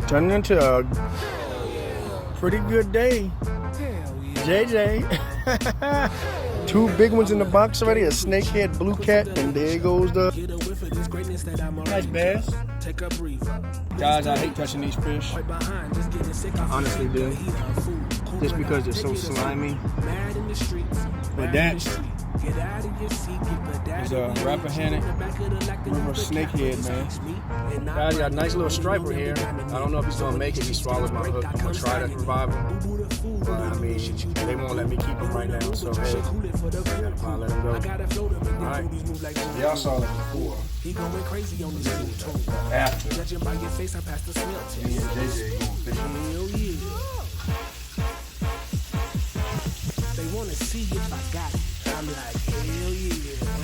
Turning into a pretty good day. JJ. 2 big ones in the box already, a snakehead, blue cat, and there goes the nice bass. Guys, I hate touching these fish. I honestly do. Just because they're so slimy. But that is a Rappahannock River snakehead, man. Guys, got a nice little striper here. I don't know if he's gonna make it. He swallowed my hook. I'm gonna try to revive him. But I mean, they won't let me keep him right now. So hey, I'll let him go. Alright. Y'all saw that before. After. JJ going fishing. They wanna see if I got it. I'm like, hell yeah.